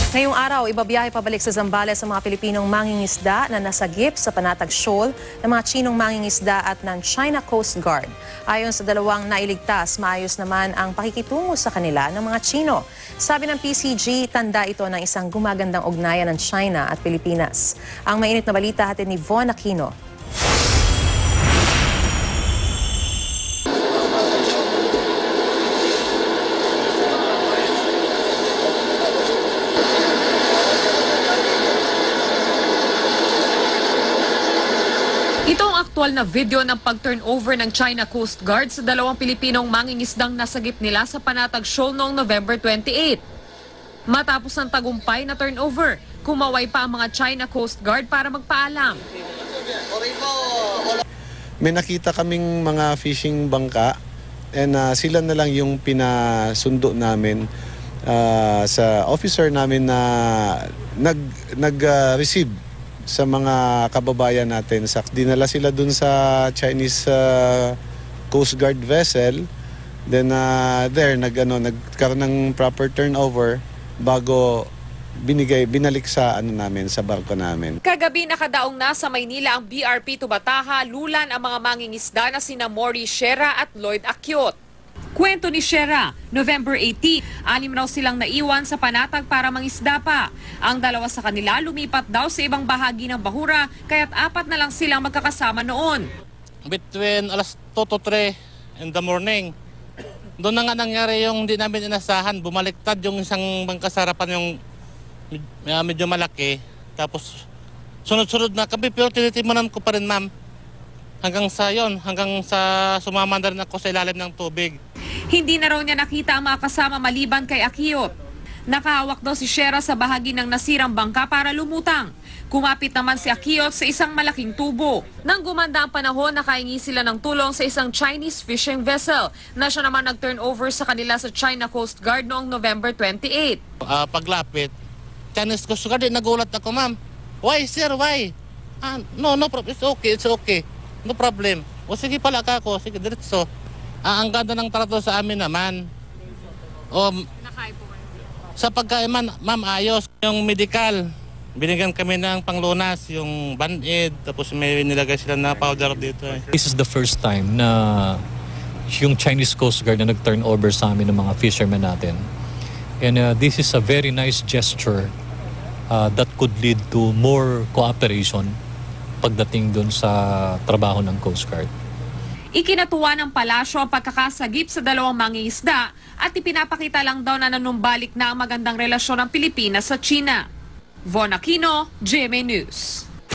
Ngayong araw, ibabiyahe pabalik sa Zambales sa mga Pilipinong mangingisda na nasagip sa Panatag Shoal ng mga Chinong mangingisda at ng China Coast Guard. Ayon sa dalawang nailigtas, maayos naman ang pakikitungo sa kanila ng mga Chino. Sabi ng PCG, tanda ito ng isang gumagandang ugnayan ng China at Pilipinas. Ang mainit na balita hatid ni Von Aquino. Ito ang aktual na video ng pag-turnover ng China Coast Guard sa dalawang Pilipinong mangingisdang nasagip nila sa Panatag Shoal noong November 28. Matapos ang tagumpay na turnover, kumaway pa ang mga China Coast Guard para magpaalam. May nakita kaming mga fishing bangka and sila na lang yung pinasundo namin sa officer namin na nag-receive sa mga kababayan natin. Dinala sila dun sa Chinese Coast Guard vessel. Then nagkaroon ng proper turnover bago binalik sa namin, sa barko namin. Kagabi nakadaong na sa Maynila ang BRP Tubataha, lulan ang mga mangingisda na sina Mori Shera at Lloyd Akyot. Kwento ni Shera, November 18, 6 raw silang naiwan sa Panatag para mangisda pa. Ang dalawa sa kanila lumipat daw sa ibang bahagi ng Bahura, kaya't 4 na lang silang magkakasama noon. Between alas 2 to 3 in the morning, doon na nga nangyari yung hindi namin inasahan. Bumaliktad yung isang bangka sa harapan, yung medyo malaki. Tapos sunod-sunod na kami, pero tinitimanan ko pa rin, ma'am. Hanggang sa sumama na rin ako sa ilalim ng tubig. Hindi na raw niya nakita ang mga kasama maliban kay Akyot. Nakahawak daw si Shera sa bahagi ng nasirang bangka para lumutang. Kumapit naman si Akyot sa isang malaking tubo. Nang gumanda ang panahon, nakahingi sila ng tulong sa isang Chinese fishing vessel na siya naman nag-turnover sa kanila sa China Coast Guard noong November 28. Paglapit, Chinese Coast Guard, nagulat ako, ma'am. Why, sir, why? No problem, it's okay. No problem. O sige pala ako, sige diretso. Ang ganda ng trato sa amin naman. Sa pagkain man, ma'am, ayos. Yung medical, binigyan kami ng panglunas, yung band-aid, tapos may nilagay sila na powder dito. This is the first time na yung Chinese Coast Guard na nag-turn over sa amin ng mga fishermen natin. And this is a very nice gesture that could lead to more cooperation pagdating dun sa trabaho ng Coast Guard. Ikinatuwa ng palasyo ang pagkakasagip sa dalawang mangingisda at ipinapakita lang daw na nanumbalik na ang magandang relasyon ng Pilipinas sa China. Von Aquino, GMA News.